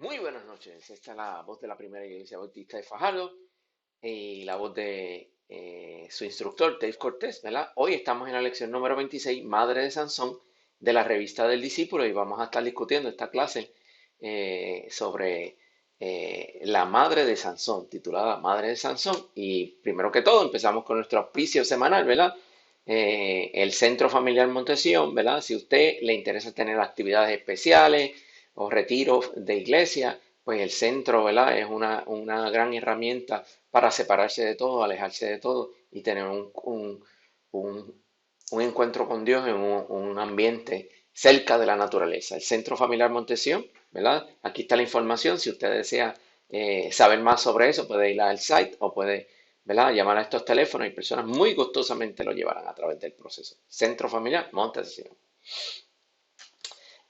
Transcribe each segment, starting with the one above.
Muy buenas noches, esta es la voz de la Primera Iglesia Bautista de Fajardo y la voz de su instructor, Dave Cortés, ¿verdad? Hoy estamos en la lección número 26, Madre de Sansón, de la revista del discípulo, y vamos a estar discutiendo esta clase sobre la Madre de Sansón, titulada Madre de Sansón. Y primero que todo empezamos con nuestro auspicio semanal, ¿verdad? El Centro Familiar Montesión, ¿verdad? Si a usted le interesa tener actividades especiales o retiros de iglesia, pues el centro, ¿verdad? Es una gran herramienta para separarse de todo, alejarse de todo y tener un- un encuentro con Dios en un ambiente cerca de la naturaleza. El Centro Familiar Montesión, ¿verdad? Aquí está la información. Si usted desea saber más sobre eso, puede ir al site o puede, ¿verdad?, llamar a estos teléfonos y personas muy gustosamente lo llevarán a través del proceso. Centro Familiar Montesión.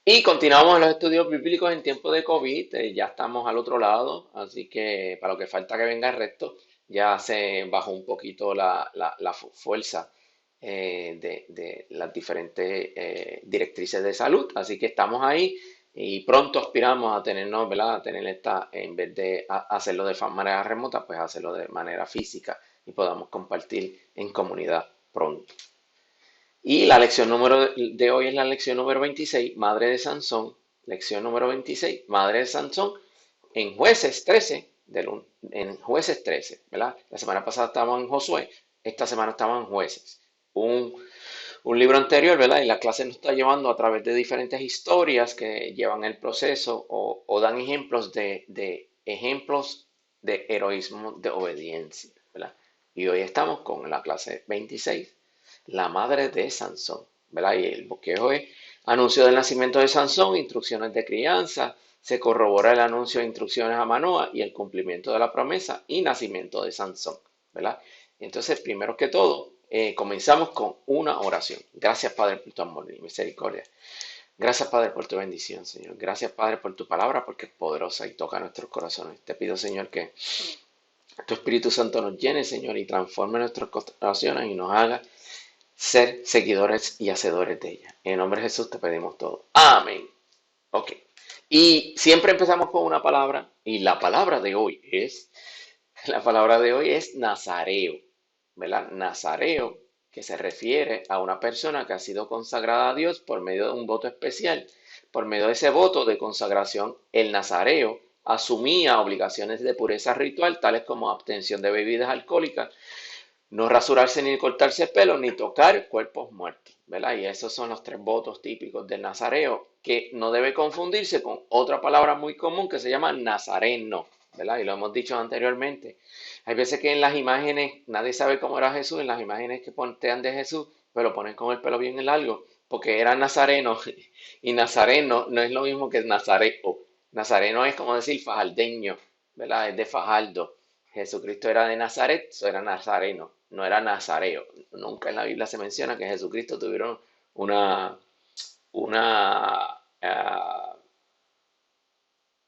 Y continuamos en los estudios bíblicos en tiempo de COVID, ya estamos al otro lado, así que para lo que falta que venga el resto, ya se bajó un poquito la fuerza de las diferentes directrices de salud, así que estamos ahí y pronto aspiramos a tenernos, ¿verdad? A tener esta, en vez de hacerlo de manera remota, pues hacerlo de manera física y podamos compartir en comunidad pronto. Y la lección número de hoy es la lección número 26, Madre de Sansón. Lección número 26, Madre de Sansón, en Jueces 13, en Jueces 13, ¿verdad? La semana pasada estábamos en Josué, esta semana estamos en Jueces. Un, un libro anterior, ¿verdad? Y la clase nos está llevando a través de diferentes historias que llevan el proceso o dan ejemplos de heroísmo, de obediencia, ¿verdad? Y hoy estamos con la clase 26, la madre de Sansón, ¿verdad? Y el bosquejo es anuncio del nacimiento de Sansón, instrucciones de crianza, se corrobora el anuncio de instrucciones a Manoa y el cumplimiento de la promesa y nacimiento de Sansón, ¿verdad? Entonces, primero que todo, comenzamos con una oración. Gracias, Padre, por tu amor y misericordia. Gracias, Padre, por tu bendición, Señor. Gracias, Padre, por tu palabra, porque es poderosa y toca nuestros corazones. Te pido, Señor, que tu Espíritu Santo nos llene, Señor, y transforme nuestras corazones y nos haga ser seguidores y hacedores de ella. En el nombre de Jesús te pedimos todo. Amén. Ok. Y siempre empezamos con una palabra, y la palabra de hoy es Nazareo, ¿verdad? Nazareo, que se refiere a una persona que ha sido consagrada a Dios por medio de un voto especial. Por medio de ese voto de consagración, el nazareo asumía obligaciones de pureza ritual, tales como abstención de bebidas alcohólicas, no rasurarse ni cortarse el pelo, ni tocar cuerpos muertos, ¿verdad? Y esos son los tres votos típicos del nazareo, que no debe confundirse con otra palabra muy común que se llama nazareno, ¿verdad? Y lo hemos dicho anteriormente. Hay veces que en las imágenes, nadie sabe cómo era Jesús, en las imágenes que pontean de Jesús, pero lo ponen con el pelo bien largo, porque era nazareno, y nazareno no es lo mismo que nazareo. Nazareno es como decir fajardeño, ¿verdad? Es de Fajardo. Jesucristo era de Nazaret, eso era nazareno, no era nazareo. Nunca en la Biblia se menciona que Jesucristo tuvieron una, una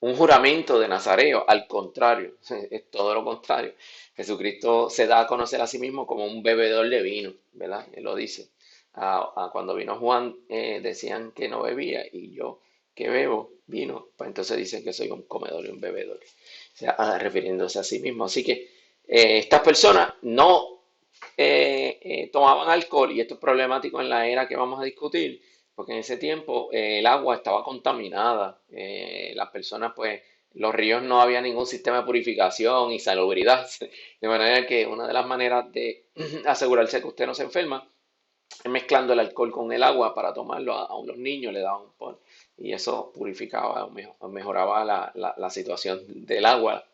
un juramento de nazareo, al contrario, es todo lo contrario. Jesucristo se da a conocer a sí mismo como un bebedor de vino, ¿verdad? Él lo dice. Cuando vino Juan, decían que no bebía y yo que bebo vino, pues entonces dicen que soy un comedor y un bebedor, o sea, refiriéndose a sí mismo. Así que estas personas no tomaban alcohol, y esto es problemático en la era que vamos a discutir, porque en ese tiempo el agua estaba contaminada, las personas, pues, los ríos no había ningún sistema de purificación y salubridad, de manera que una de las maneras de asegurarse que usted no se enferma es mezclando el alcohol con el agua para tomarlo. A los niños le daban y eso purificaba, mejoraba la situación del agua.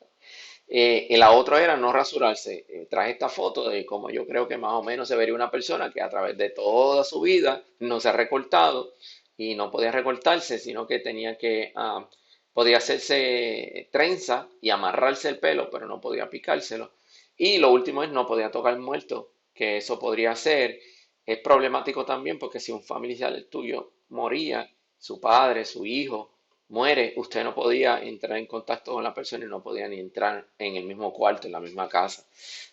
La otra era no rasurarse. Traje esta foto de cómo yo creo que más o menos se vería una persona que a través de toda su vida no se ha recortado y no podía recortarse, sino que tenía que, podía hacerse trenza y amarrarse el pelo, pero no podía picárselo. Y lo último es no podía tocar muerto, que eso podría ser, es problemático también porque si un familiar tuyo moría, su padre, su hijo, muere, usted no podía entrar en contacto con la persona y no podía ni entrar en el mismo cuarto, en la misma casa.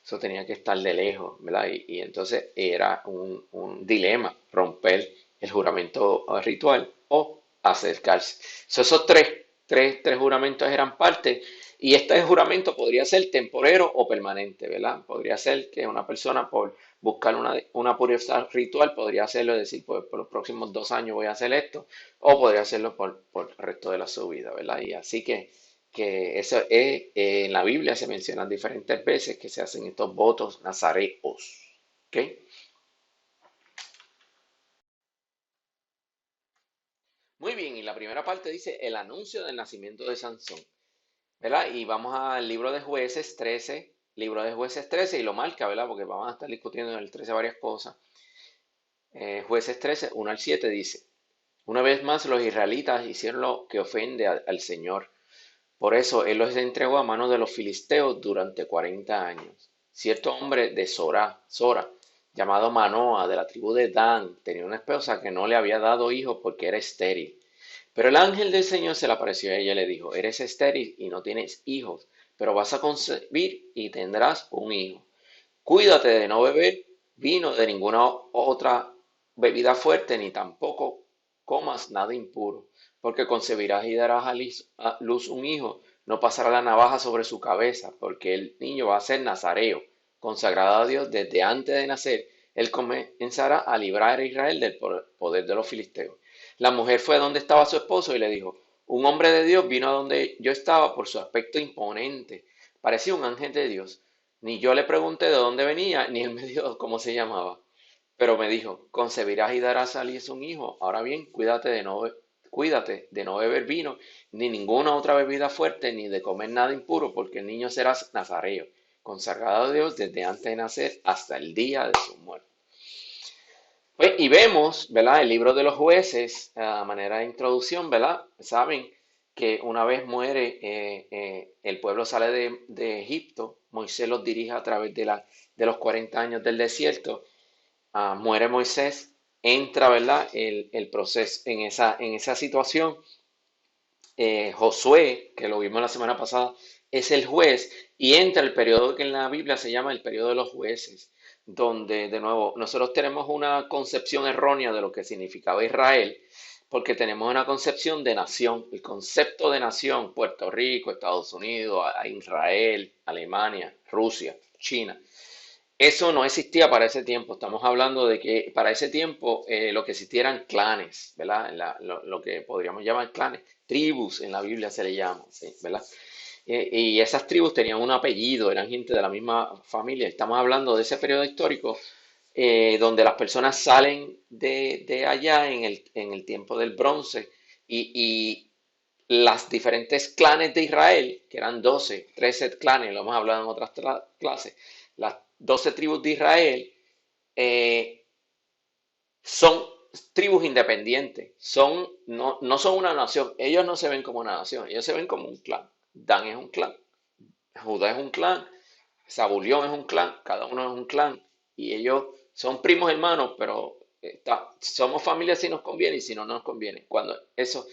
Eso tenía que estar de lejos, ¿verdad? Y entonces era un dilema romper el juramento ritual o acercarse. Esos tres tres juramentos eran parte, y este juramento podría ser temporero o permanente, ¿verdad? Podría ser que una persona por buscar una pureza ritual podría hacerlo, es decir, pues por los próximos 2 años voy a hacer esto, o podría hacerlo por el resto de su vida, ¿verdad? Y así que eso es, en la Biblia se mencionan diferentes veces que se hacen estos votos nazareos, ¿ok? Muy bien, y la primera parte dice el anuncio del nacimiento de Sansón, ¿verdad? Y vamos al libro de Jueces 13, libro de Jueces 13 y lo marca, ¿verdad? Porque vamos a estar discutiendo en el 13 varias cosas. Jueces 13, 1 al 7 dice, una vez más los israelitas hicieron lo que ofende al Señor. Por eso él los entregó a manos de los filisteos durante 40 años. Cierto hombre de Sora, llamado Manoa, de la tribu de Dan, tenía una esposa que no le había dado hijos porque era estéril. Pero el ángel del Señor se le apareció a ella y le dijo, eres estéril y no tienes hijos, pero vas a concebir y tendrás un hijo. Cuídate de no beber vino de ninguna otra bebida fuerte, ni tampoco comas nada impuro, porque concebirás y darás a luz un hijo. No pasará la navaja sobre su cabeza, porque el niño va a ser nazareo, consagrado a Dios desde antes de nacer. Él comenzará a librar a Israel del poder de los filisteos. La mujer fue a donde estaba su esposo y le dijo, un hombre de Dios vino a donde yo estaba por su aspecto imponente. Parecía un ángel de Dios. Ni yo le pregunté de dónde venía, ni él me dijo cómo se llamaba. Pero me dijo, concebirás y darás a luz un hijo. Ahora bien, cuídate de no beber vino, ni ninguna otra bebida fuerte, ni de comer nada impuro, porque el niño será nazareo, consagrado a Dios desde antes de nacer hasta el día de su muerte. Pues, y vemos, ¿verdad? El libro de los jueces, a manera de introducción, ¿verdad? Saben que una vez muere, el pueblo sale de Egipto, Moisés los dirige a través de los 40 años del desierto, muere Moisés, entra, ¿verdad? El proceso en esa situación. Josué, que lo vimos la semana pasada, es el juez y entra el periodo que en la Biblia se llama el periodo de los jueces, donde de nuevo nosotros tenemos una concepción errónea de lo que significaba Israel, porque tenemos una concepción de nación, el concepto de nación, Puerto Rico, Estados Unidos, Israel, Alemania, Rusia, China. Eso no existía para ese tiempo. Estamos hablando de que para ese tiempo lo que existían eran clanes, ¿verdad? Lo que podríamos llamar clanes, tribus en la Biblia se le llama, ¿sí? ¿Verdad? Y esas tribus tenían un apellido, eran gente de la misma familia. Estamos hablando de ese periodo histórico donde las personas salen de allá en el tiempo del bronce y las diferentes clanes de Israel, que eran 12, 13 clanes, lo hemos hablado en otras clases, las 12 tribus de Israel eh, son tribus independientes, no son una nación, ellos no se ven como una nación, ellos se ven como un clan. Dan es un clan, Judá es un clan, Zabulión es un clan, cada uno es un clan, y ellos son primos hermanos, pero somos familia si nos conviene y si no nos conviene. Cuando eso,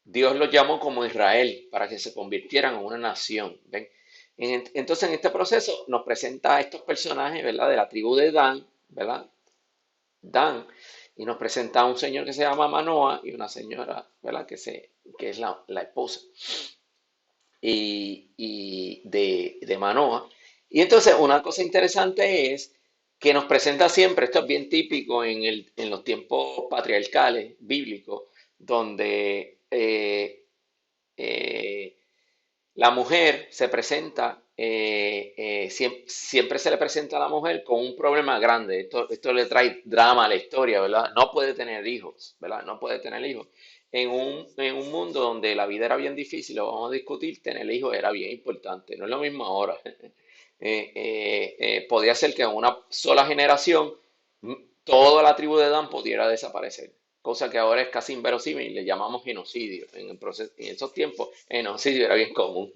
Dios los llamó como Israel para que se convirtieran en una nación. ¿Ven? Entonces, en este proceso nos presenta a estos personajes, ¿verdad? De la tribu de Dan, ¿verdad? Dan, y nos presenta a un señor que se llama Manoa y una señora, ¿verdad? Que es la esposa y de Manoa. Y entonces, una cosa interesante es que nos presenta siempre, esto es bien típico en los tiempos patriarcales bíblicos, donde eh, la mujer se presenta, siempre se le presenta a la mujer con un problema grande. Esto le trae drama a la historia, ¿verdad? No puede tener hijos, ¿verdad? No puede tener hijos. En un mundo donde la vida era bien difícil, lo vamos a discutir, tener hijos era bien importante. No es lo mismo ahora. Podía ser que en una sola generación toda la tribu de Dan pudiera desaparecer, cosa que ahora es casi inverosímil, le llamamos genocidio. En esos tiempos, genocidio era bien común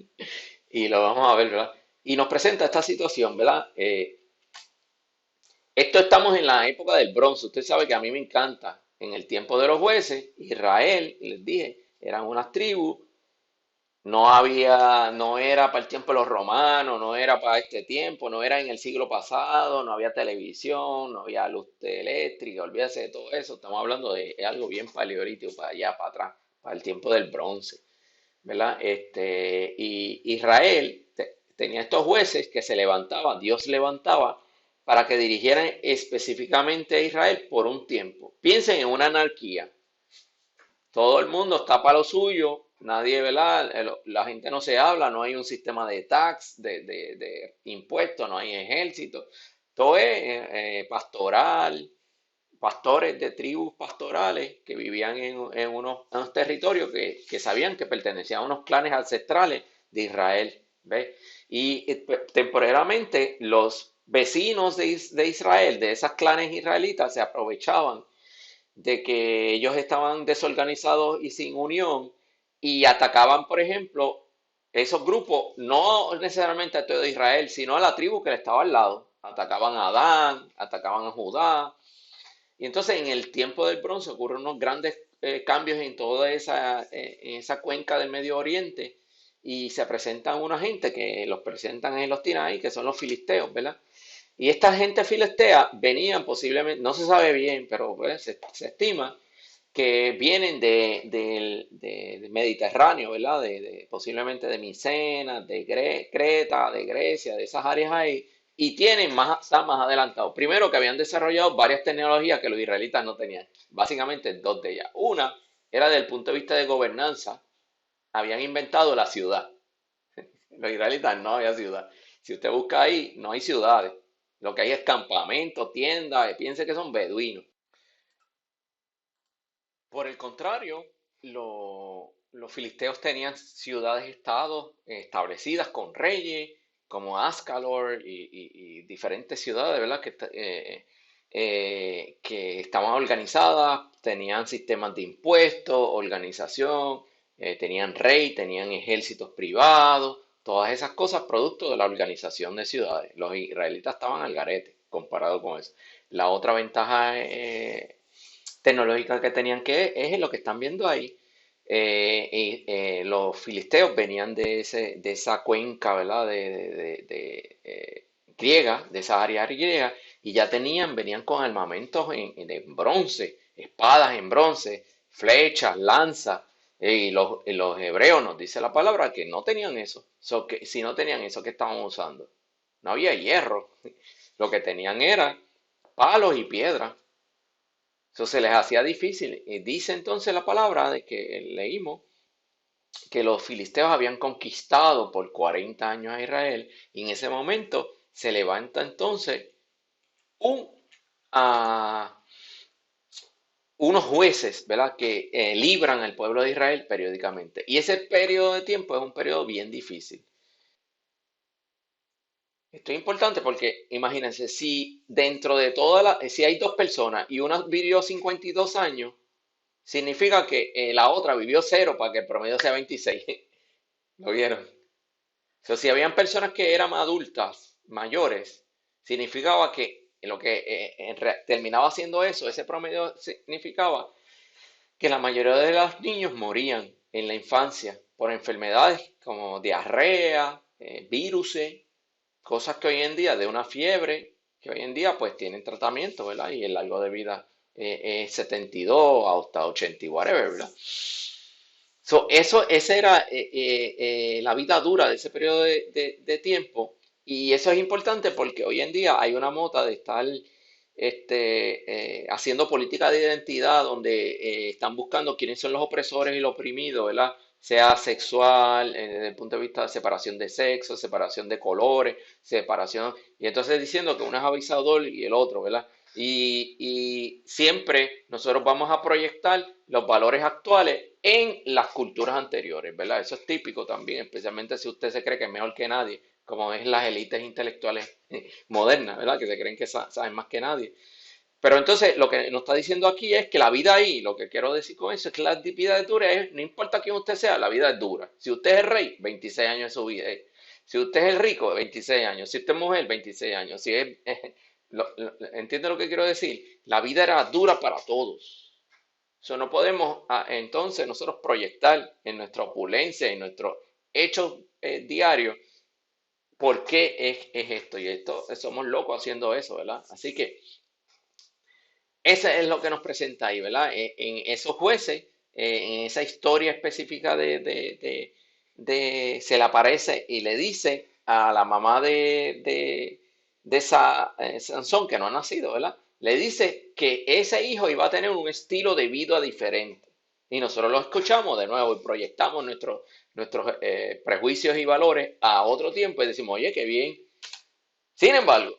y lo vamos a ver, ¿verdad? Y nos presenta esta situación, ¿verdad? Esto estamos en la época del bronce. Usted sabe que a mí me encanta. En el tiempo de los jueces, Israel, les dije, eran unas tribus, no era para el tiempo de los romanos, no era para este tiempo, no era en el siglo pasado, no había televisión, no había luz eléctrica, olvídese de todo eso. Estamos hablando de algo bien paleolítico, para allá, para atrás, para el tiempo del bronce. ¿verdad? Y Israel tenía estos jueces que se levantaban, Dios levantaba para que dirigieran específicamente a Israel por un tiempo. Piensen en una anarquía. Todo el mundo está para lo suyo, nadie, ¿verdad? La gente no se habla, no hay un sistema de tax, de impuestos, no hay ejército. Todo es pastoral, pastores de tribus pastorales que vivían en unos territorios que sabían que pertenecían a unos clanes ancestrales de Israel. ¿Ves? Y temporalmente los vecinos de Israel, de esas clanes israelitas, se aprovechaban de que ellos estaban desorganizados y sin unión y atacaban, por ejemplo, esos grupos, no necesariamente a todo Israel, sino a la tribu que le estaba al lado. Atacaban a Adán, atacaban a Judá. Y entonces en el tiempo del bronce ocurren unos grandes cambios en toda esa cuenca del Medio Oriente y se presentan una gente que los presentan en los Tinaí, que son los filisteos, ¿verdad? Y esta gente filistea venían posiblemente, no se sabe bien, pero pues, se estima que vienen del Mediterráneo, ¿verdad? Posiblemente de Micenas, de Creta, de Grecia, de esas áreas ahí, y están más adelantados. Primero que habían desarrollado varias tecnologías que los israelitas no tenían, básicamente dos de ellas. Una era desde el punto de vista de gobernanza, habían inventado la ciudad. Los israelitas no había ciudad. Si usted busca ahí, no hay ciudades. Lo que hay es campamentos, tiendas, piense que son beduinos. Por el contrario, los filisteos tenían ciudades-estados establecidas con reyes, como Ascalon y diferentes ciudades, ¿verdad? Que estaban organizadas, tenían sistemas de impuestos, organización, tenían rey, tenían ejércitos privados, todas esas cosas producto de la organización de ciudades. Los israelitas estaban al garete comparado con eso. La otra ventaja tecnológica que tenían que es lo que están viendo ahí. Los filisteos venían de esa cuenca, ¿verdad? Griega, de esa área griega, y ya venían con armamentos de bronce, espadas en bronce, flechas, lanzas, y los hebreos nos dice la palabra que no tenían eso. Que, si no tenían eso, ¿qué estaban usando? No había hierro. Lo que tenían era palos y piedras. Eso se les hacía difícil. Y dice entonces la palabra de que leímos que los filisteos habían conquistado por 40 años a Israel y en ese momento se levanta entonces un, ah, unos jueces, ¿verdad? Que libran al pueblo de Israel periódicamente. Y ese periodo de tiempo es un periodo bien difícil. Esto es importante porque imagínense, si dentro de si hay dos personas y una vivió 52 años, significa que la otra vivió cero para que el promedio sea 26. ¿Lo vieron? O sea, si habían personas que eran adultas, mayores, significaba que lo que terminaba siendo eso, ese promedio significaba que la mayoría de los niños morían en la infancia por enfermedades como diarrea, viruses, cosas que hoy en día, de una fiebre, que hoy en día pues tienen tratamiento, ¿verdad? Y el largo de vida es 72 hasta 80 y whatever, ¿verdad? Esa era la vida dura de ese periodo de tiempo. Y eso es importante porque hoy en día hay una mota de estar haciendo política de identidad donde están buscando quiénes son los opresores y los oprimidos, ¿verdad? Sea sexual, desde el punto de vista de separación de sexo, separación de colores, separación. Y entonces diciendo que uno es avisador y el otro, ¿verdad? Y siempre nosotros vamos a proyectar los valores actuales en las culturas anteriores, ¿verdad? Eso es típico también, especialmente si usted se cree que es mejor que nadie, como es las élites intelectuales modernas, ¿verdad? Que se creen que saben más que nadie. Pero entonces lo que nos está diciendo aquí es que la vida ahí, lo que quiero decir con eso es que la vida es dura, no importa quién usted sea, la vida es dura. Si usted es el rey, 26 años de su vida. Si usted es el rico, 26 años. Si usted es mujer, 26 años. Si es, ¿entiende lo que quiero decir? La vida era dura para todos. Eso no podemos entonces nosotros proyectar en nuestra opulencia, en nuestros hechos diarios, por qué es esto. Y esto somos locos haciendo eso, ¿verdad? Así que eso es lo que nos presenta ahí, ¿verdad? En esos jueces en esa historia específica se le aparece y le dice a la mamá de Sansón, que no ha nacido, ¿verdad? Le dice que ese hijo iba a tener un estilo de vida diferente. Y nosotros lo escuchamos de nuevo y proyectamos nuestros prejuicios y valores a otro tiempo y decimos, oye, qué bien. Sin embargo,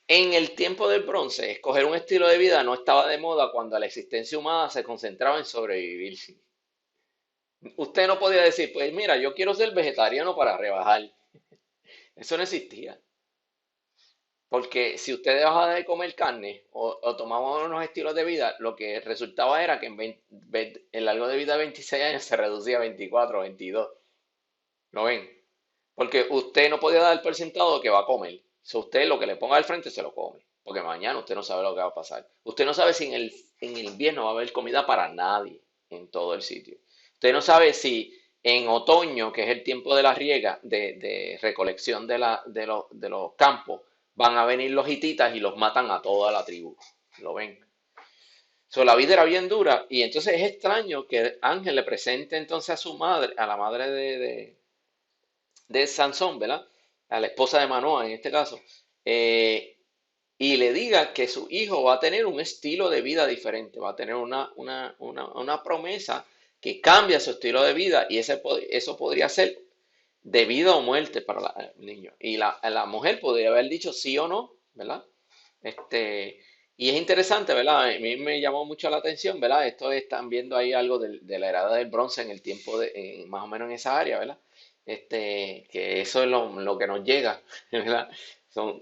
en el tiempo del bronce, escoger un estilo de vida no estaba de moda cuando la existencia humana se concentraba en sobrevivir. Usted no podía decir, pues mira, yo quiero ser vegetariano para rebajar. Eso no existía. Porque si usted dejaba de comer carne o tomaba unos estilos de vida, lo que resultaba era que el largo de vida de 26 años se reducía a 24 o 22. ¿Lo ven? Porque usted no podía dar por sentado que va a comer. Si usted lo que le ponga al frente se lo come. Porque mañana usted no sabe lo que va a pasar. Usted no sabe si en el invierno va a haber comida para nadie en todo el sitio. Usted no sabe si en otoño, que es el tiempo de la riega, de recolección de los campos, van a venir los hititas y los matan a toda la tribu. ¿Lo ven? La vida era bien dura y entonces es extraño que Ángel le presente entonces a su madre, a la madre de Sansón, ¿verdad? A la esposa de Manoa en este caso, eh, y le diga que su hijo va a tener un estilo de vida diferente, va a tener una promesa que cambia su estilo de vida y eso podría ser de vida o muerte para el niño. Y la mujer podría haber dicho sí o no, ¿verdad? Este, y es interesante, ¿verdad? A mí me llamó mucho la atención, ¿verdad? Están viendo ahí algo de la edad del bronce en el tiempo más o menos en esa área, ¿verdad? Que eso es lo que nos llega, ¿verdad?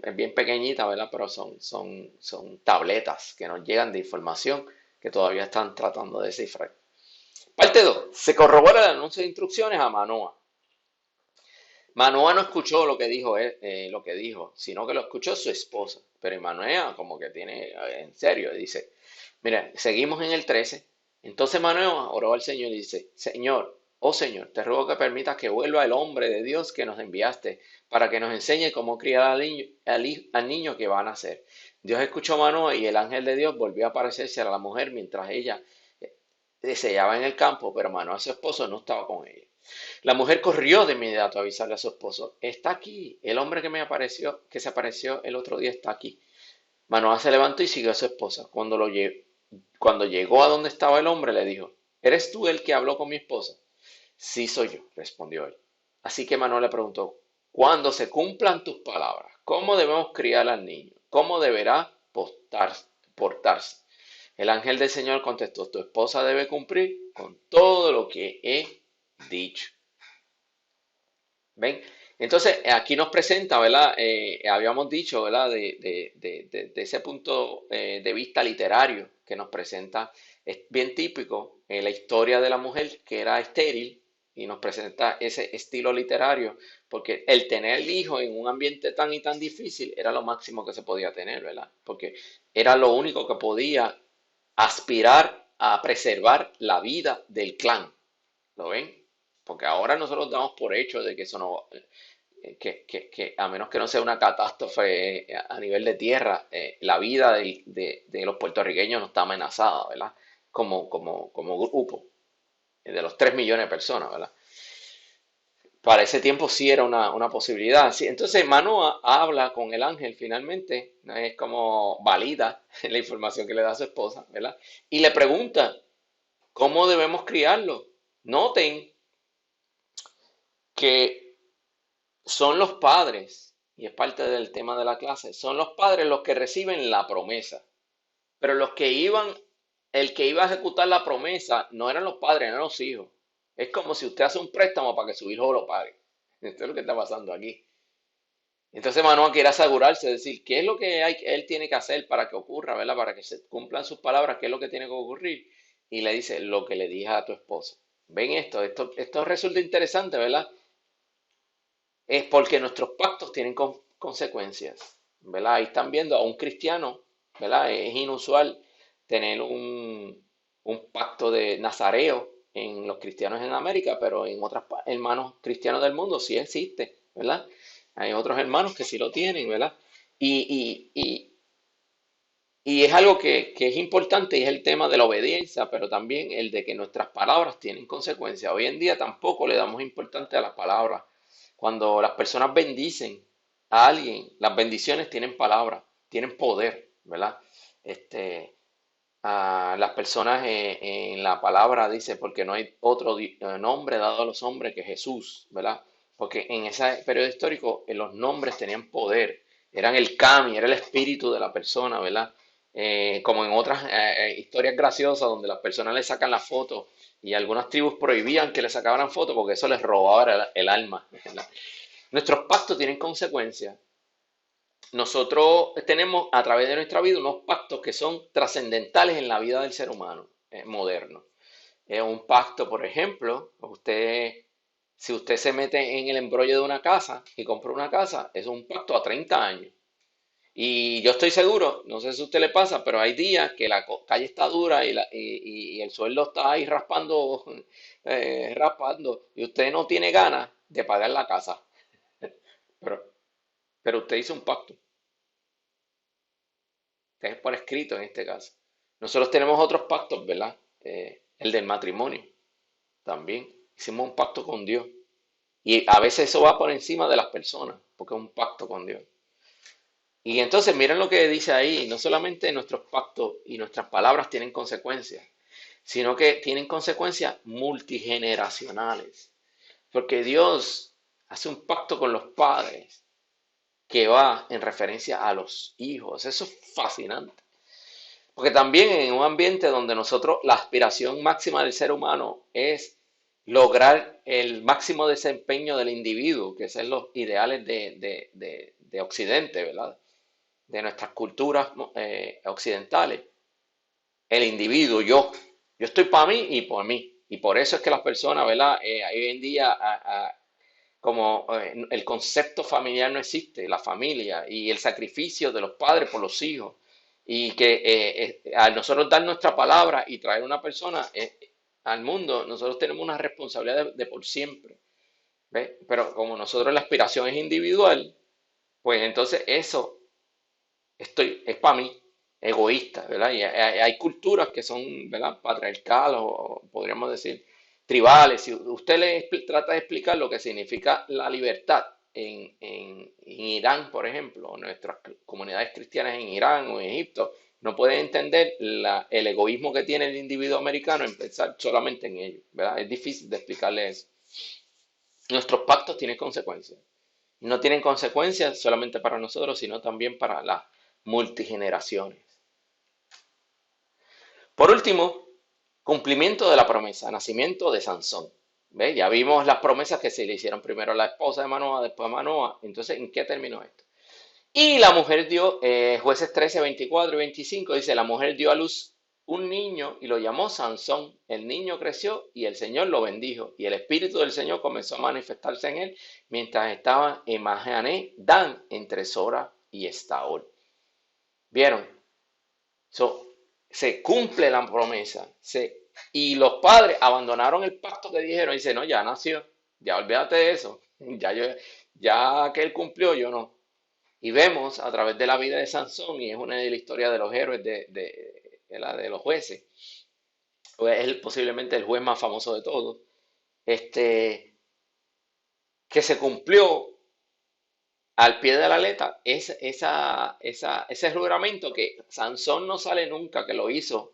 Es bien pequeñita, ¿verdad? Pero son tabletas que nos llegan de información que todavía están tratando de descifrar. Parte 2. Se corrobora el anuncio de instrucciones a Manoa. Manoa no escuchó lo que dijo, sino que lo escuchó su esposa. Pero Manoa como que tiene, en serio, dice, mira, seguimos en el 13. Entonces Manoa oró al Señor y dice, Señor, oh Señor, te ruego que permitas que vuelva el hombre de Dios que nos enviaste para que nos enseñe cómo criar al niño que va a nacer. Dios escuchó a Manoa y el ángel de Dios volvió a aparecerse a la mujer mientras ella se hallaba en el campo, pero Manoa, su esposo, no estaba con ella. La mujer corrió de inmediato a avisarle a su esposo, está aquí, el hombre que se apareció el otro día está aquí. Manoah se levantó y siguió a su esposa. Cuando llegó a donde estaba el hombre, le dijo, ¿eres tú el que habló con mi esposa? Sí, soy yo, respondió él. Así que Manoah le preguntó, cuando se cumplan tus palabras, ¿cómo debemos criar al niño? ¿Cómo deberá portarse? El ángel del Señor contestó, tu esposa debe cumplir con todo lo que he dicho. ¿Ven? Entonces, aquí nos presenta, ¿verdad? Habíamos dicho, ¿verdad? De ese punto de vista literario que nos presenta, es bien típico la historia de la mujer que era estéril y nos presenta ese estilo literario, porque el tener el hijo en un ambiente tan y tan difícil era lo máximo que se podía tener, ¿verdad? Porque era lo único que podía aspirar a preservar la vida del clan. ¿Lo ven? Porque ahora nosotros damos por hecho de que eso no, que a menos que no sea una catástrofe a nivel de tierra, la vida de los puertorriqueños no está amenazada, ¿verdad? Como grupo, de los 3 millones de personas, ¿verdad? Para ese tiempo sí era una posibilidad. Sí, entonces Manoa habla con el ángel finalmente, ¿no? Es como valida la información que le da a su esposa, ¿verdad? Y le pregunta, ¿cómo debemos criarlo? Noten que son los padres, y es parte del tema de la clase, son los padres los que reciben la promesa, pero el que iba a ejecutar la promesa no eran los padres, eran los hijos. Es como si usted hace un préstamo para que su hijo lo pague. Esto es lo que está pasando aquí. Entonces Manoa quiere asegurarse, es decir, qué es lo que él tiene que hacer para que ocurra, ¿verdad? Para que se cumplan sus palabras, qué es lo que tiene que ocurrir. Y le dice lo que le dije a tu esposa. ¿Ven esto resulta interesante, ¿verdad? Es porque nuestros pactos tienen consecuencias, ¿verdad? Ahí están viendo a un cristiano, ¿verdad? Es inusual tener un pacto de nazareo en los cristianos en América, pero en otros hermanos cristianos del mundo sí existe, ¿verdad? Hay otros hermanos que sí lo tienen, ¿verdad? Y Y es algo que es importante y es el tema de la obediencia, pero también el de que nuestras palabras tienen consecuencias. Hoy en día tampoco le damos importancia a las palabras. Cuando las personas bendicen a alguien, las bendiciones tienen palabras, tienen poder, ¿verdad? Este, las personas en la palabra dice, porque no hay otro nombre dado a los hombres que Jesús, ¿verdad? Porque en ese periodo histórico los nombres tenían poder, eran el kami, era el espíritu de la persona, ¿verdad? Como en otras historias graciosas donde las personas le sacan la foto y algunas tribus prohibían que le sacaran foto porque eso les robaba el alma, ¿verdad? Nuestros pactos tienen consecuencias. Nosotros tenemos a través de nuestra vida unos pactos que son trascendentales en la vida del ser humano moderno. Un pacto, por ejemplo, si usted se mete en el embrollo de una casa y compra una casa, es un pacto a 30 años. Y yo estoy seguro, no sé si a usted le pasa, pero hay días que la calle está dura y el suelo está ahí raspando, raspando, y usted no tiene ganas de pagar la casa. Pero, pero usted hizo un pacto, que es por escrito en este caso. Nosotros tenemos otros pactos, ¿verdad? El del matrimonio también. Hicimos un pacto con Dios. Y a veces eso va por encima de las personas, porque es un pacto con Dios. Y entonces miren lo que dice ahí, no solamente nuestros pactos y nuestras palabras tienen consecuencias, sino que tienen consecuencias multigeneracionales. Porque Dios hace un pacto con los padres que va en referencia a los hijos. Eso es fascinante. Porque también en un ambiente donde nosotros, la aspiración máxima del ser humano es lograr el máximo desempeño del individuo, que son los ideales de Occidente, ¿verdad? De nuestras culturas occidentales. El individuo, yo estoy para mí y por mí. Y por eso es que las personas, ¿verdad? Hoy en día, como el concepto familiar no existe, la familia y el sacrificio de los padres por los hijos. Y que al nosotros dar nuestra palabra y traer una persona al mundo, nosotros tenemos una responsabilidad de por siempre. ¿Ve? Pero como nosotros la aspiración es individual, pues entonces eso es para mí, egoísta, ¿verdad? Y hay culturas que son, ¿verdad? Patriarcales o podríamos decir tribales. Si usted trata de explicar lo que significa la libertad en Irán, por ejemplo, o nuestras comunidades cristianas en Irán o en Egipto, no pueden entender el egoísmo que tiene el individuo americano en pensar solamente en ello, ¿verdad? Es difícil de explicarle eso. Nuestros pactos tienen consecuencias. No tienen consecuencias solamente para nosotros, sino también para las multigeneraciones. Por último, cumplimiento de la promesa, nacimiento de Sansón. ¿Ve? Ya vimos las promesas que se le hicieron primero a la esposa de Manoa, después a Manoa. Entonces, ¿en qué terminó esto? Y la mujer dio, jueces 13, 24 y 25, dice, la mujer dio a luz un niño y lo llamó Sansón. El niño creció y el Señor lo bendijo. Y el Espíritu del Señor comenzó a manifestarse en él mientras estaba en Mahané, Dan, entre Sora y Estaol. ¿Vieron? So, se cumple la promesa. Y los padres abandonaron el pacto que dijeron. Y dice, no, ya nació. Ya olvídate de eso. Ya que él cumplió, yo no. Y vemos a través de la vida de Sansón, y es una de las historias de los héroes de los jueces, es posiblemente el juez más famoso de todos, este, que se cumplió al pie de la letra ese juramento que Sansón no sale nunca que lo hizo,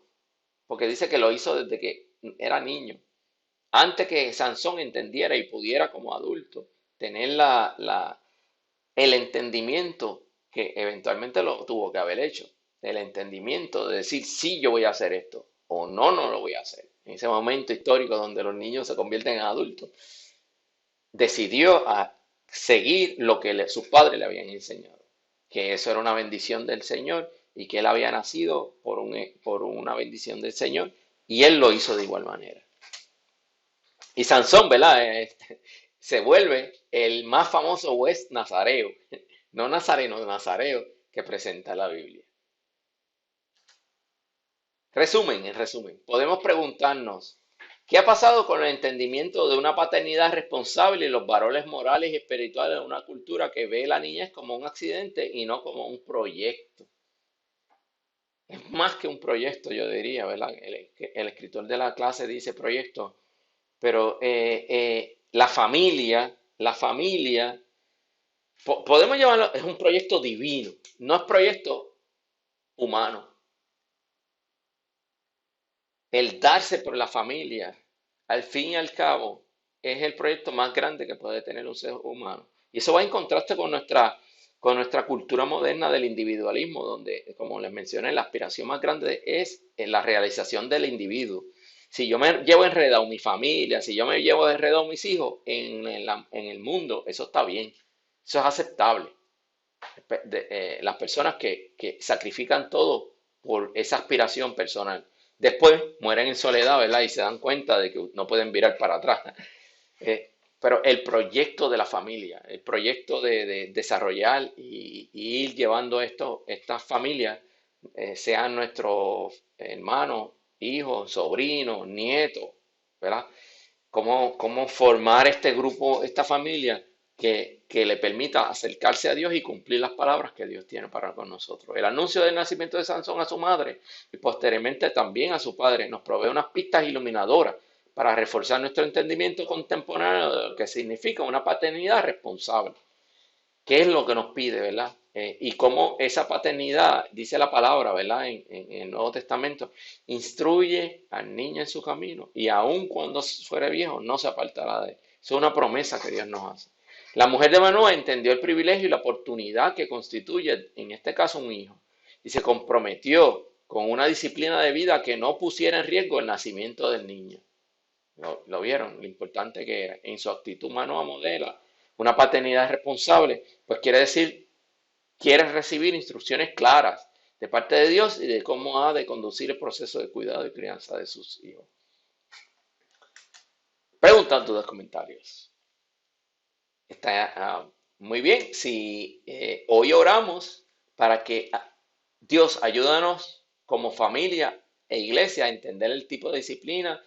porque dice que lo hizo desde que era niño. Antes que Sansón entendiera y pudiera como adulto tener el entendimiento que eventualmente lo tuvo que haber hecho, el entendimiento de decir sí, yo voy a hacer esto o no, no lo voy a hacer. En ese momento histórico donde los niños se convierten en adultos, decidió a seguir lo que sus padres le habían enseñado, que eso era una bendición del Señor y que él había nacido por una bendición del Señor y él lo hizo de igual manera. Y Sansón, ¿verdad? Se vuelve el más famoso juez nazareo, no nazareno, nazareo que presenta la Biblia. En resumen, podemos preguntarnos, ¿qué ha pasado con el entendimiento de una paternidad responsable y los valores morales y espirituales de una cultura que ve la niñez como un accidente y no como un proyecto? Es más que un proyecto, yo diría, ¿verdad? El escritor de la clase dice proyecto, pero la familia, podemos llamarlo, es un proyecto divino, no es proyecto humano. El darse por la familia, al fin y al cabo, es el proyecto más grande que puede tener un ser humano. Y eso va en contraste con nuestra cultura moderna del individualismo, donde, como les mencioné, la aspiración más grande es en la realización del individuo. Si yo me llevo enredado mi familia, si yo me llevo enredado mis hijos en el mundo, eso está bien, eso es aceptable. Las personas que sacrifican todo por esa aspiración personal. Después mueren en soledad, ¿verdad? Y se dan cuenta de que no pueden virar para atrás. Pero el proyecto de la familia, el proyecto de desarrollar y ir llevando estas familias, sean nuestros hermanos, hijos, sobrinos, nietos, ¿verdad? Cómo formar este grupo, esta familia que le permita acercarse a Dios y cumplir las palabras que Dios tiene para con nosotros. El anuncio del nacimiento de Sansón a su madre y posteriormente también a su padre nos provee unas pistas iluminadoras para reforzar nuestro entendimiento contemporáneo de lo que significa una paternidad responsable. ¿Qué es lo que nos pide, verdad? Y cómo esa paternidad, dice la palabra, ¿verdad? En el Nuevo Testamento, instruye al niño en su camino y aun cuando fuere viejo no se apartará de él. Eso es una promesa que Dios nos hace. La mujer de Manoah entendió el privilegio y la oportunidad que constituye, en este caso, un hijo, y se comprometió con una disciplina de vida que no pusiera en riesgo el nacimiento del niño. ¿Lo vieron? Lo importante que era. En su actitud Manoah modela una paternidad responsable, pues quiere decir, quiere recibir instrucciones claras de parte de Dios y de cómo ha de conducir el proceso de cuidado y crianza de sus hijos. Preguntas, dudas, comentarios. Está muy bien. Si hoy oramos para que Dios ayúdanos como familia e iglesia a entender el tipo de disciplina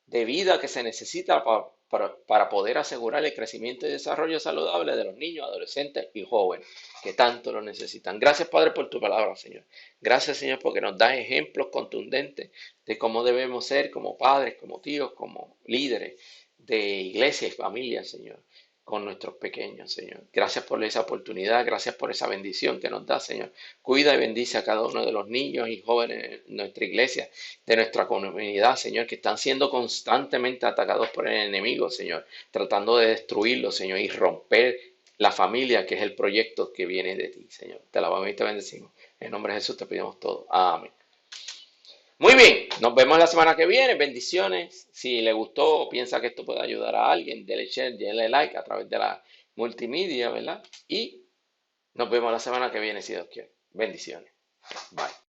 de vida que se necesita para poder asegurar el crecimiento y desarrollo saludable de los niños, adolescentes y jóvenes que tanto lo necesitan. Gracias, Padre, por tu palabra, Señor. Gracias, Señor, porque nos das ejemplos contundentes de cómo debemos ser como padres, como tíos, como líderes de iglesia y familia, Señor, con nuestros pequeños, Señor. Gracias por esa oportunidad, gracias por esa bendición que nos da, Señor. Cuida y bendice a cada uno de los niños y jóvenes de nuestra iglesia, de nuestra comunidad, Señor, que están siendo constantemente atacados por el enemigo, Señor, tratando de destruirlos, Señor, y romper la familia, que es el proyecto que viene de ti, Señor. Te alabamos y te bendecimos. En nombre de Jesús te pedimos todo. Amén. Muy bien, nos vemos la semana que viene. Bendiciones. Si le gustó o piensa que esto puede ayudar a alguien, denle share, denle like a través de la multimedia, ¿verdad? Y nos vemos la semana que viene, si Dios quiere. Bendiciones. Bye.